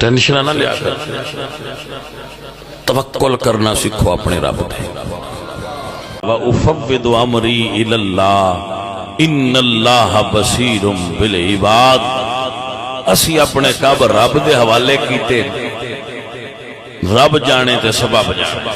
Tension نہ لیا کر، توکل کرنا سیکھو اپنے رب پہ۔ وَأُفَوِّضُ أَمْرِي إِلَى اللَّهِ إِنَّ اللَّهَ بَصِيرٌ بِالْعِبَادِ۔ اسی اپنے کب رب دے حوالے کیتے، رب جانے تے سبب جانے۔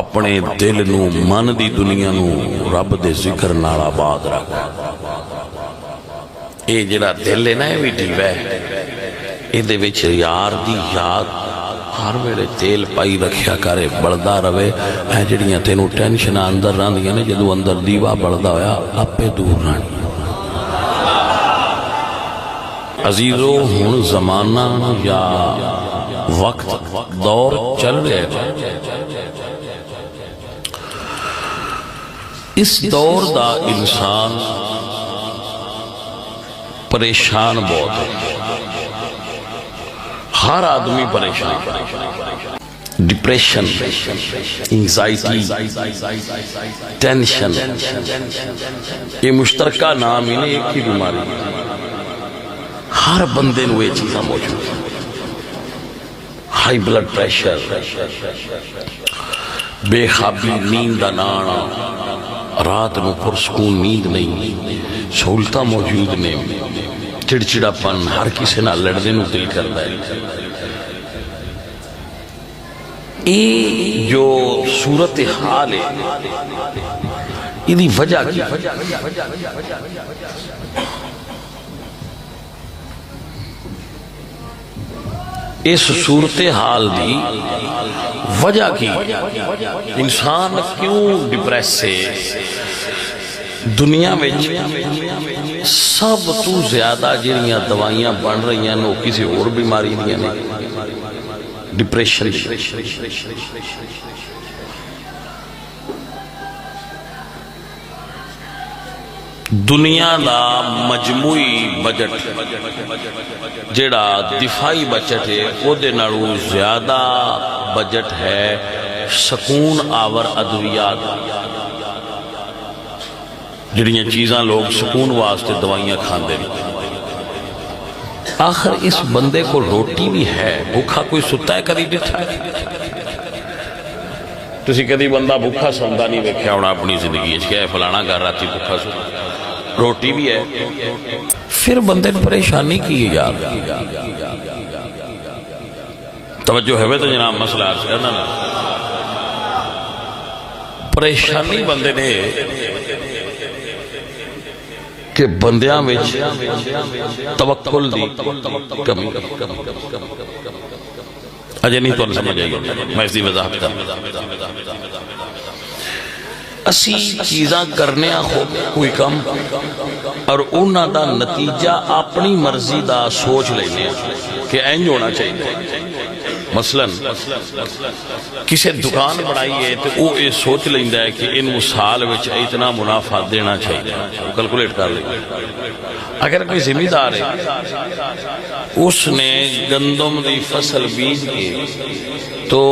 اپنے دل نو من دی دنیا نو رب دے ذکر نال آباد رکھ۔ اے جڑا دل ہے نا یہ بھی ڈیوہ ہے، اے دے وچ یار دی یاد ہر ویلے تیل پائی رکھیا کرے، بڑھدا رہے۔ اے جڑیاں تینوں ٹینشن اندر رہندیاں نے، جدوں اندر دیوا بڑھدا ہویا آپے دور رہنی۔ عزیزو ہن زمانہ یا وقت دور چل رہے ہیں، اس دور دا انسان پریشان بہت ہے، ہر آدمی پریشان، ڈپریشن، انگزائٹی، ٹینشن، یہ مشترکہ نام ہی نہیں، ایک ہی بیماری، ہر بندے نو یہ چیزاں موجود ہیں۔ ہائی بلڈ پریشر، بے خوابی، نیند نہ آنا، رات نو پرسکون نیند نہیں، سہولتاں موجود نے، چڑچڑا پن، ہر کسی نہ لڑنے نو دل کرتا ہے۔ یہ جو صورتحال ہے، یہ وجہ کیا؟ اس صورتحال دی وجہ کی، انسان کیوں ڈپریس سے؟ دنیا میں سب تو زیادہ جنیاں دوائیاں بن رہی ہیں وہ کسی اور بیماری دیا نہیں، ڈپریشن۔ دنیا دا مجموعی بجٹ جڑا دفاعی بجٹ ہے وہ دے نالوں زیادہ بجٹ ہے سکون آور ادویات، جڑیاں چیزاں لوگ سکون واسطے دوائیاں کھاندے ہیں۔ آخر اس بندے کو روٹی بھی ہے، بھوکا کوئی ستا ہے کدی ڈٹھا ہے؟ تسی کدی بندہ بھوکا سوندا نہیں ویکھیا ہونا اپنی زندگی وچ کہ فلانا گھر راتی بھوکا سو، روٹی بھی ہے۔ پھر بندے نے پریشانی کی یار، توجہ ہے تو جناب مسئلہ عرض کرنا نا، پریشانی بندے نے کہ بندیاں وچ توکل دی کمی۔ اجے نہیں تو سمجھ آئی، میں اس دی وضاحت کروں۔ اسی چیزاں کرنے کوئی کم اور انہاں دا نتیجہ اپنی مرضی دا سوچ لینے کہ اینج ہونا چاہیے۔ مثلا کسی دکان بنائی ہے تو وہ یہ سوچ لیندہ ہے کہ ان سال وچ اتنا منافع دینا چاہیے، کلکولیٹ کر لیں۔ اگر کوئی ذمہ دار ہے اس نے گندم دی فصل بیج کے تو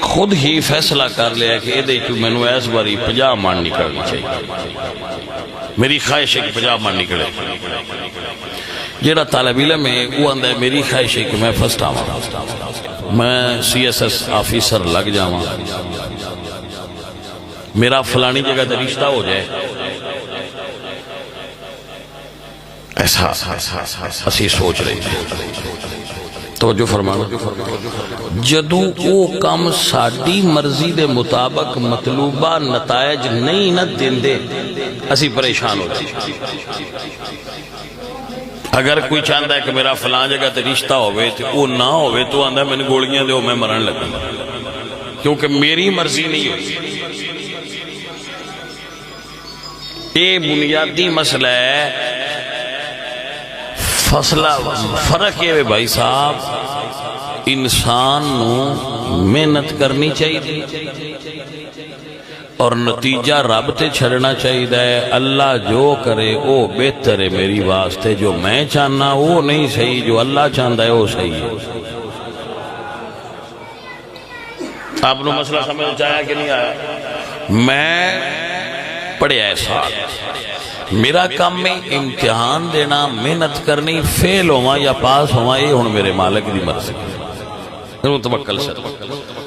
خود ہی فیصلہ کر لیا کہ یہ دیکھو میں نے اس باری 50 من نکلنی چاہیے، میری خواہش ہے کہ 50 من نکلے۔ جیڑا طالب علم ہے وہ اندر میری خواہش ہے کہ میں فرسٹ آواں، میں CSS آفیسر لگ جاواں، میرا فلانی جگہ تے رشتہ ہو جائے۔ ایسا اسی سوچ رہی تھی، توجہ فرمانا۔ جدو او کام ساڑی مرضی دے مطابق مطلوبہ نتائج نہیں نہ دین دے، اسی پریشان ہو جائے۔ اگر کوئی چاہتا ہے کہ میرا فلان جگہ تے رشتہ ہوئے تو وہ نہ ہوئے تو آندہ میں نے گوڑیاں دے ہو میں مرن لگا، کیونکہ میری مرضی نہیں ہوئی۔ یہ بنیادی مسئلہ ہے۔ فصلہ فرق یہ ہے بھائی صاحب، انسان نو محنت کرنی چاہیے اور نتیجہ رب تے چھڑنا چاہیے۔ اللہ جو کرے وہ بہتر ہے میری واسطے، جو میں چاہنا وہ نہیں صحیح، جو اللہ چاہتا ہے وہ صحیح ہے۔ آپ نے مسئلہ سمجھ آیا کہ نہیں آیا؟ میں پڑھیا ہے سال میرا کام میں امتحان دینا، محنت کرنی، فیل ہوا یا پاس ہوا، یہ ہن میرے مالک دی مرضی توکل سے۔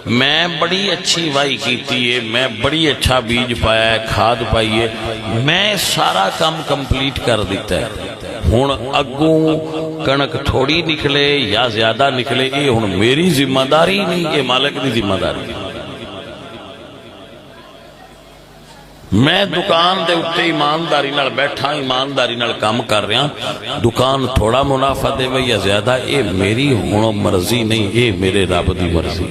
میں بڑی اچھی وائی کیتی ہے، میں بڑی اچھا بیج پایا ہے، کھاد پائی ہے، میں سارا کام کمپلیٹ کر دیتا ہے، ہن اگوں کنک تھوڑی نکلے یا زیادہ نکلے، یہ ہن میری ذمہ داری نہیں، یہ مالک دی ذمہ داری۔ میں دکان دے اتے ایمانداری نال بیٹھا، ایمانداری نال کام کر رہا، دکان تھوڑا منافع دے یا زیادہ، یہ میری ہن مرضی نہیں، یہ میرے رب دی مرضی۔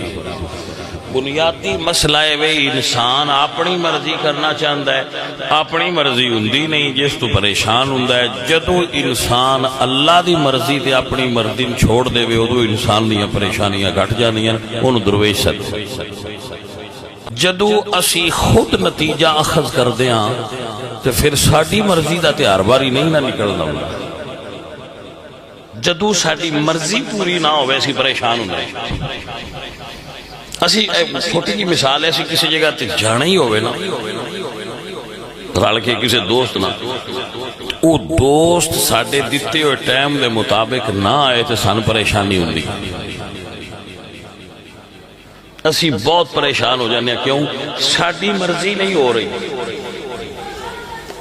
بنیادی مسئلہ ہے انسان اپنی مرضی کرنا چاہتا ہے، اپنی مرضی ہوندی نہیں، جس تو پریشان ہوندا ہے۔ جدو انسان اللہ دی مرضی تے اپنی مرضی چھوڑ دے وے، ادو انسان دیاں پریشانیاں گھٹ جاندیاں، اونوں درویش سد۔ جدو اسی خود نتیجہ اخذ کر دیاں تو پھر ساڑی مرضی دا تیار باری نہیں نہ نکلنا ہوں۔ جدو ساڑی مرضی پوری نہ ہوئے اسی پریشان ہوں۔ اسی چھوٹی کی مثال ہے، اسی کسی جگہ تے جانا ہی ہوئے نا، رل کے کسی دوست نہ، وہ دوست ساڑے دیتے ہوئے ٹائم دے مطابق نہ آئے تو سان پریشانی ہوں دی۔ اسی بہت پریشان ہو جانے، کیوں؟ ساڑی مرضی نہیں ہو رہی۔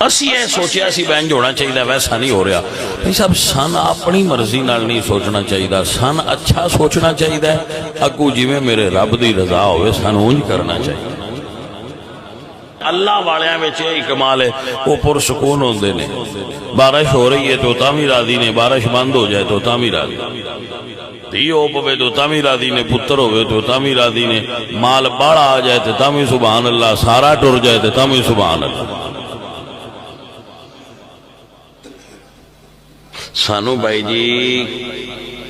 اسی اے سوچے اسی بینج ہونا چاہیے، ویسا نہیں ہو رہا۔ نہیں صاحب، سن اپنی مرضی نال نہیں سوچنا چاہیے، سن اچھا سوچنا چاہیے، اگو جی میں میرے رب دی رضا ہوئے سن اونج کرنا چاہیے۔ اللہ والیاں میں چاہیے کمال ہے، وہ پرسکون ہوندے نے، بارش ہو رہی ہے تو تامی راضی نے، بارش بند ہو جائے تو تامی راضی، دھی ہو پوے تو تامی راضی نے، پتر ہوئے تو تامی راضی نے، مال باڑا آ جائے تو تامی سبحان اللہ، سارا ٹر جائے تو تامی سبحان اللہ۔ سانو بھائی جی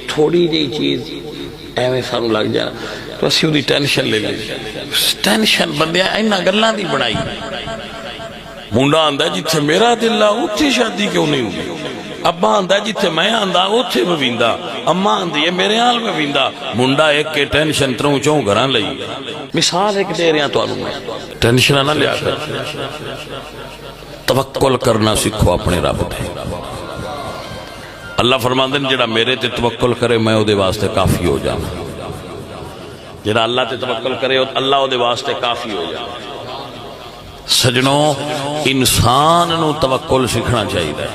تھوڑی جی چیز ایویں سانو لگ جائے تو اسی وہ دی ٹینشن لے لیں، ٹینشن بندے اینا گلاں دی بڑائی۔ منڈا آندہ جتھے میرا دل آ اتھے شادی کیوں نہیں ہوگی، ابا آندہ جتھے میں آندہ اتھے بویندہ، اما آندھی ہے میرے حال بویندہ، منڈا ایک کے ٹینشن تروں چوں گھران لئی۔ مثال ایک دے رہے ہیں تو آنوں ٹینشنہ نہ لیا کر، توکل کرنا سکھو اپنے رب پہ۔ اللہ فرماندے ہیں جڑا میرے تے توکل کرے میں او دے واسطے کافی ہو جانا، جڑا اللہ تے توکل کرے اللہ او دے واسطے کافی ہو جانا۔ سجنوں، انسان نو توکل سکھنا چاہیے،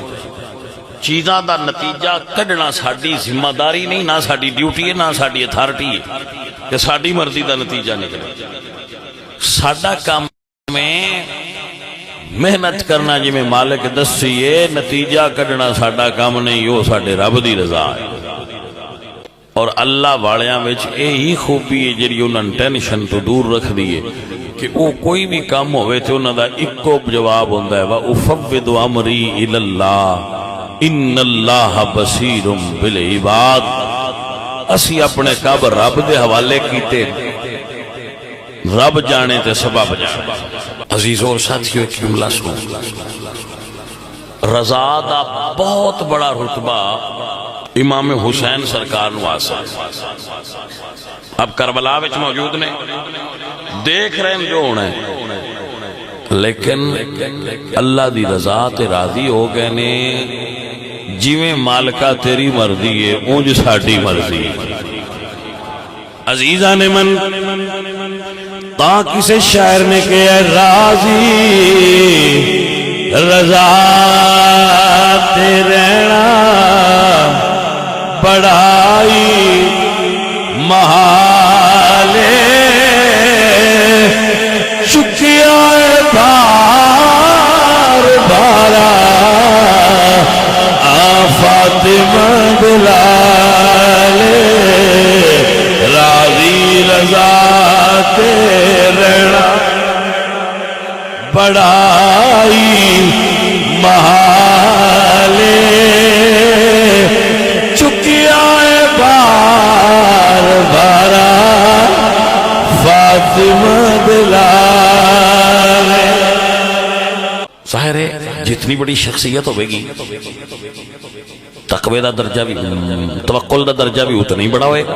چیزاں دا نتیجہ کڈنا ساڈی ذمہ داری نہیں، نہ ساڈی ڈیوٹی ہے، نہ ساڈی اتھارٹی ہے کہ ساڈی مرضی دا نتیجہ نکلے۔ ساڈا کام میں محنت کرنا، جی میں مالک دسیے، نتیجہ کڈنا ساڈا کام نہیں، وہ ساڈے رب دی رضا ہے۔ اور اللہ والیاں وچ یہی خوبی ہے جڑی انہاں ٹینشن تو دور رکھ دیے کہ وہ کوئی بھی کام ہوئے تو انہاں دا اکو جواب ہوندا ہے، وَأُفَوِّضُ أَمْرِي إِلَى اللَّهِ إِنَّ اللَّهَ بَصِيرٌ بِالْعِبَادِ۔ اسی اپنے کعب رب دے حوالے کیتے، رب جانے تے سبب جانے۔ عزیز اور ساتھیوں، ایک جملہ سنو، رضا دا بہت بڑا رتبہ امام حسین سرکار نو آسا۔ اب کربلا وچ موجود نے، دیکھ رہے ہیں جو ہونا ہے، لیکن اللہ دی رضا تے راضی ہو گئے نے، جیویں مالکہ تیری مرضی ہے اونج ساڈی مرضی۔ عزیزان من، تا کسے شاعر نے کہا راضی رضا تے رہنا بڑائی محالے، چکیا بار بارا فاطمہ دلالے، راضی رضا تے رہنا بڑائی محالے، چکیا بار بارا فاطمہ دلالے۔ ظاہر ہے جتنی بڑی شخصیت ہوئے گی تقوی دا درجہ بھی، توکل دا درجہ بھی اتنا ہی بڑا ہوئے گا۔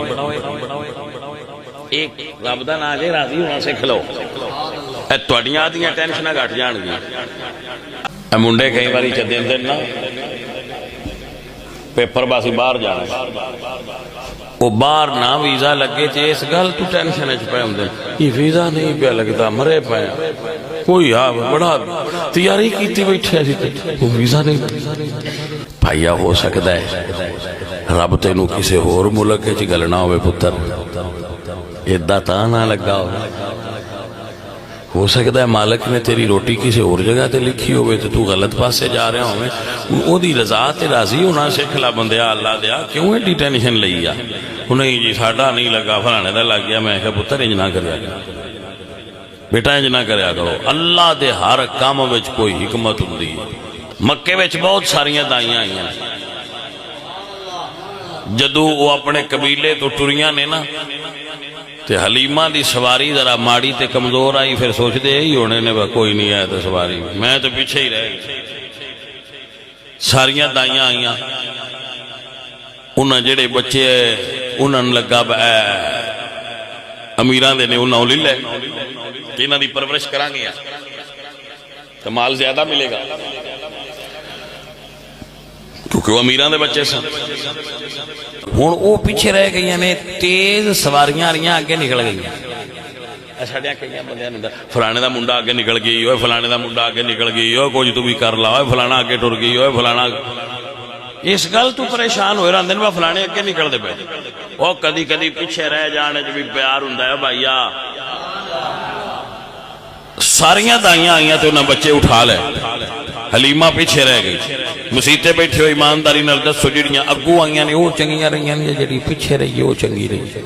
ایک رب دا نام ہے راضی ہونا سکھ لو، تہاڈیاں آدیاں ٹینشناں گھٹ جان گیاں۔ منڈے کئی باری چدے دن نا پیپر باسی باہر جانا وہ باہر نہ ویزا لگے چے اس گل تو ٹینشن چ پے ہوندے یہ ویزا نہیں پیا لگتا مرے پے کوئی آ بڑا تیاری کیتی بیٹھے سی وہ ویزا نہیں بھائیا ہو سکتا ہے رب تینوں کسی ہور ملک چ گلنا ہوئے پتر ایدہ تا نہ لگا ہو سکتا ہے مالک نے تیری روٹی کسی اور جگہ تے لکھی ہوئے تو غلط پاسے جا رہے ہوئے او دی رضا تے راضی ہونا سکھلا بندیا اللہ دیا کیوں ایڈی ٹینشن لئی آ نہیں جی ساڈا نہیں لگا فلانے دا لگ گیا میں کہا پتر انج نہ کریا کرو بیٹا انج نہ کریا کرو اللہ دے ہر کام وچ کوئی حکمت ہوندی ہے مکے وچ بہت ساریاں دائیاں آئیاں جدو وہ اپنے قبیلے تو ٹریاں نے نا تے حلیمہ دی سواری ذرا ماڑی تے کمزور آئی پھر سوچ دے ہی ہونے نے کوئی نہیں آیا تو سواری میں تو پیچھے ہی رہ گئی ساریاں دائیاں آئیاں انہاں جڑے بچے انہاں لگا امیران دے نے انہاں لے لے کہ انہاں دی پرورش کران گیا تو مال زیادہ ملے گا کیونکہ وہ امیران دے بچے سن ہوں وہ پیچھے رہ گئی نے تیز سواریاں رہی آگے نکل گئی فلانے دا منڈا آگے نکل گئی ہوئے فلانے دا منڈا آگے نکل گئی ہوئے کچھ تو بھی کر لا ہوئے فلانا آگے ٹر گئی ہوئے فلانا اس گل تو پریشان ہوئے رہتے ہیں فلانے اگے نکل دے پے وہ کدی کدی پیچھے رہ جانے جو بھی پیار ہوں بھائیا ساریاں دائیاں آئیاں تو انہیں بچے اٹھا لے حلیمہ پیچھے رہ گئی مسیطے بیٹھے ہو ایمانداری نال دسو جڑیاں اگو آئیاں نے وہ چنگیاں رہیاں نے جڑی پیچھے رہی وہ چنگی رہی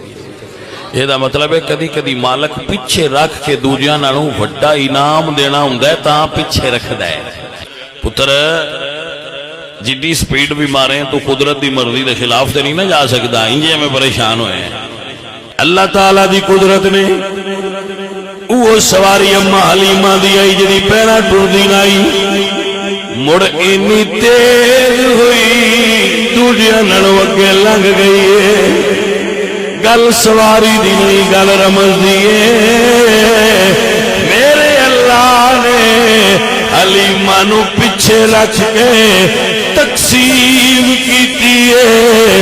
یہ دا مطلب ہے کدی کدی مالک پیچھے رکھ کے دوجیاں نالوں وڈا انعام دینا ہوندا ہے تاں پیچھے رکھدا ہے پتر جدی سپیڈ بھی مارے تو قدرت دی مرضی دے خلاف تے نہیں نہ جا سکدا انجے میں پریشان ہوئے ہیں اللہ تعالیٰ دی قدرت نے وہ سواری اما حلیمہ دی آئی جدی پیرا ٹردی نائی مڑ اینی تیز ہوئی دوجیاں نالوں اگے لنگ گئی ہے گل سواری دی نہیں گل رمز دی میرے اللہ نے حلیمہ نو پیچھے رکھ کے تقسیم کیتی ہے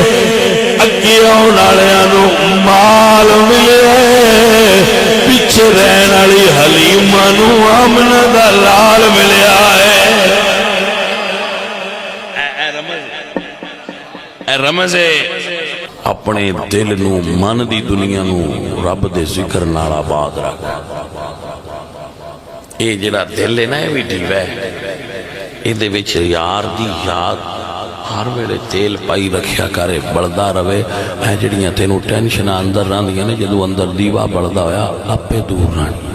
اگے آن والیاں نو مال ملے پیچھے رہن والی حلیمہ نو امن دا لال ملیا ہے رمز اپنے دل نو من دی دنیا نو رب دے ذکر نال آباد رکھ اے جڑا دل ہے نا اے وی ڈیوا ہے اے دے وچ یار دی یاد ہر ویلے تیل پائی رکھیا کرے بڑھدا رہے اے جڑیاں تینوں ٹینشناں اندر رہندیاں نے جدوں اندر دیوا بڑھدا ہویا آپے دور رہنی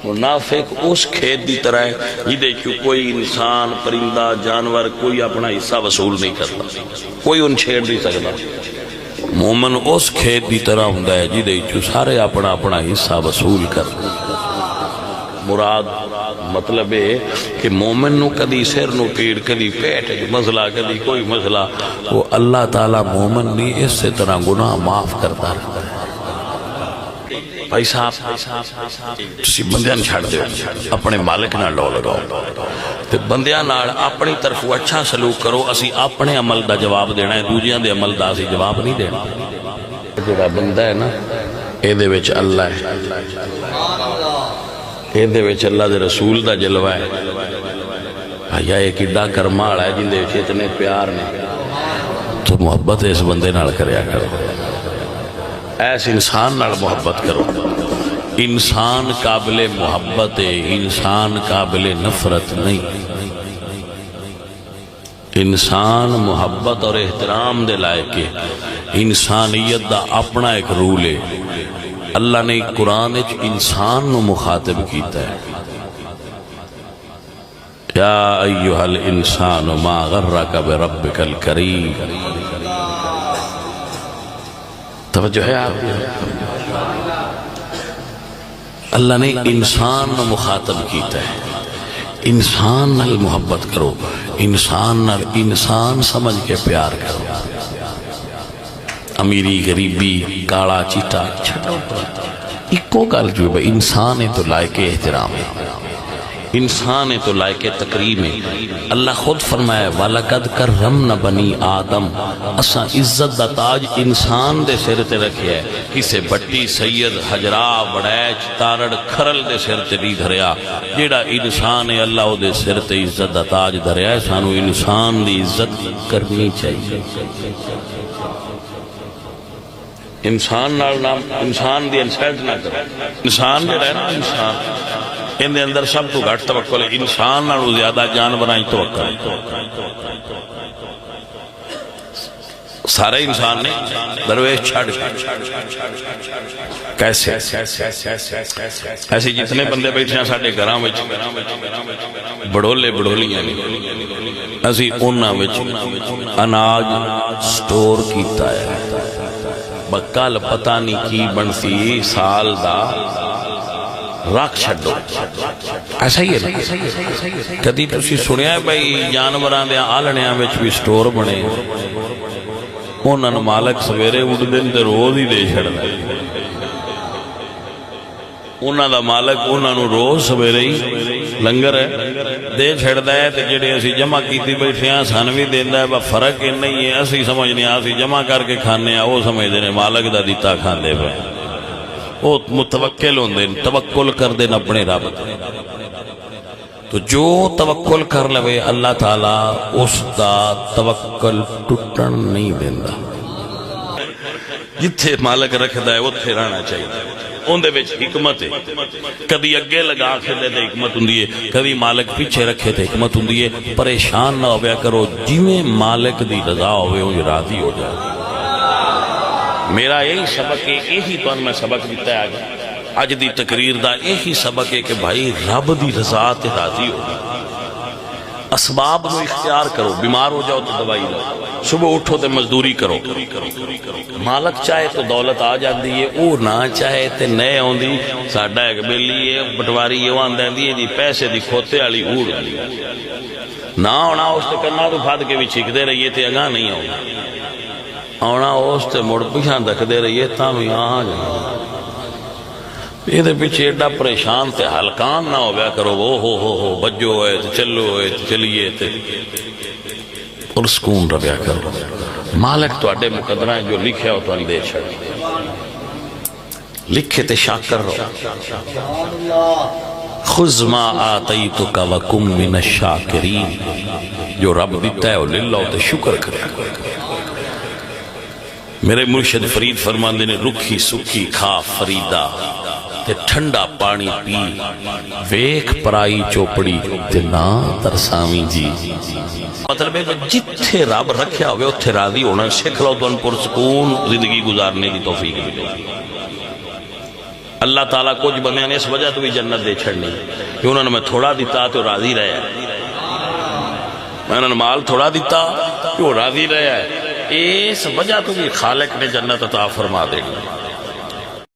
منافق اس کھیت دی طرح ہے جدے کیوں کوئی انسان پرندہ جانور کوئی اپنا حصہ وصول نہیں کرتا کوئی ان چھیڑ نہیں سکتا مومن اس کھیت دی طرح ہوندا ہے جدے کیوں سارے اپنا اپنا حصہ وصول کر مراد مطلب ہے کہ مومن نو کدی سر نو پیڑ کدی پیٹ مسئلہ کدی کوئی مسئلہ وہ اللہ تعالی مومن نہیں اس سے طرح گناہ معاف کرتا رہتا ہے بھائی صاحب تسی بندیاں چھڑ دے اپنے مالک نہ لو لگاؤ تے بندیاں نال اپنی طرف اچھا سلوک کرو اسی اپنے عمل دا جواب دینا ہے دوجیاں دے عمل دا اسی جواب نہیں دینا جڑا بندہ ہے نا اے دے وچ اللہ ہے اے دے وچ اللہ دے رسول دا جلوہ ہے بھائیا ایک ایڈا کرما والا ہے جن دے وچ اتنے پیار نے تو محبت اس بندے نال کریا کرو ایس انسان نال محبت کرو انسان قابل محبت ہے انسان قابل نفرت نہیں انسان محبت اور احترام دے لائق ہے انسانیت دا اپنا ایک رول ہے اللہ نے قرآن وچ انسان نو مخاطب کیتا ہے یا ایھا الانسان ما غرک بربک الکریم توجہ ہے آپ اللہ نے انسان نو مخاطب کیتا ہے انسان نال محبت کرو انسان نال انسان سمجھ کے پیار کرو امیری غریبی کالا چیٹا چھٹو ایکو گل جو ہے انسان ہے تو لائق احترام ہے، انسان ہے تو لائق تکریم ہے۔ اللہ خود فرمایا وَلَقَدْ كَرَّمْنَا بَنِي آدم، اساں عزت دا تاج انسان دے سر تے رکھیا ہے، کسے بٹی سید حجرا بڑیچ تارڑ کھرل دے سر تے نہیں دھریا۔ جیڑا انسان ہے اللہ دے سر تے عزت دا تاج دھریا ہے، سانو انسان دی عزت کرنی چاہیے۔ انسان نال نام انسان دی انسلٹ نہ کرو، انسان جڑا ہے نا انسان ان دے اندر سب تو گھٹ توکل ہے، انسان نالوں زیادہ جانوراں وچ توکل سارے انسان نے درویش چھڑ کیسے ایسے جتنے بندے بیٹھے ہیں ساڈے گھراں وچ بڑولے بڑولیاں اسی انہاں وچ اناج سٹور کیتا ہے، بکل پتہ نہیں کی بنسی سال دا رکھ چھڈو، ایسا ہی ہے۔ کدی تسی سنیا ہے بھائی جانوراں دے آلڑیاں وچ بھی سٹور بنے، انہاں نوں مالک سویرے اٹھدے تے روز ہی دے چھڑدا ہے، انہاں دا مالک انہاں نوں روز سویرے ہی لنگر ہے دے چھڑدا ہے، تے جڑے اسی جمع کیتی بیٹھے ہیں سن وی دیندا ہے، فرق یہ نہیں ہے، اسی سمجھنے اسی جمع کر کے کھانے ہیں، وہ سمجھدے نے مالک دا دتا کھاندے پے، وہ متوکل ہوندے توکل کردے اپنے رب تے۔ تو جو توکل کر لوے اللہ تعالیٰ اس دا توکل ٹوٹن نہیں دیندا، جتھے مالک رکھدا ہے اوتھے رہنا چاہیے، اون دے وچ حکمت ہے، کدی اگے لگا کے دے تے حکمت ہوندی ہے، کدی مالک پیچھے رکھے تے حکمت ہوندی ہے۔ پریشان نہ ہویا کرو، جویں مالک دی رضا ہوئے وہ راضی ہو جائے۔ میرا یہی سبق ہے، یہی تو میں سبق دیتا ہے آج دی تقریر دا، یہی سبق ہے کہ بھائی رب دی رضا تے راضی ہو، اسباب کو اختیار کرو، بیمار ہو جاؤ تو دوائی لو، صبح اٹھو تے مزدوری کرو، مالک چاہے تو دولت آ جاندی ہے، او نہ چاہے تے نئے ہوندی۔ ساڈا ایک بیلی ہے پٹواری یہ آندا دی جی پیسے دی کھوتے والی اوڑ نہ ہونا، اس تے کرنا تو پھد کے بھی چھکدے رہیے تے اگاں نہیں ہونا، آنا اس تے مڑ پیچھے رکھدے رہیے تاں بھی آ جانا۔ یہ پیچھے ایڈا پریشان تے ہلکان نہ ہو گیا کرو، وہ ہو بجو ہے تے چلو ہے تے چلیے تے اور سکون رہیا کرو۔ مالک تو اڈے مقدرہ جو لکھے ہو تو اندے چھڑ لکھے تے شاکر رہو، خذ ما آتیتک وکم من الشاکرین، جو رب دیتا ہے وہ للہ تے شکر کرے۔ میرے مرشد فرید فرماندے نے رکھی سکھی کھا فریدہ تے ٹھنڈا پانی پی، ویکھ پرائی چوپڑی تے نہ ترساویں جی۔ مطلب ہے کہ جتھے رب رکھیا ہوئے اتھے راضی ہونا سکھ لو تو ان پرسکون زندگی گزارنے کی توفیق ملے۔ اللہ تعالیٰ کچھ بندے نے اس وجہ تو بھی جنت دے چھڑنی کہ انہوں نے میں تھوڑا دیتا تو راضی رہے، میں انہوں نے مال تھوڑا دیتا کہ وہ راضی رہے، اس وجہ تو بھی خالق نے جنت عطا فرما دے گا۔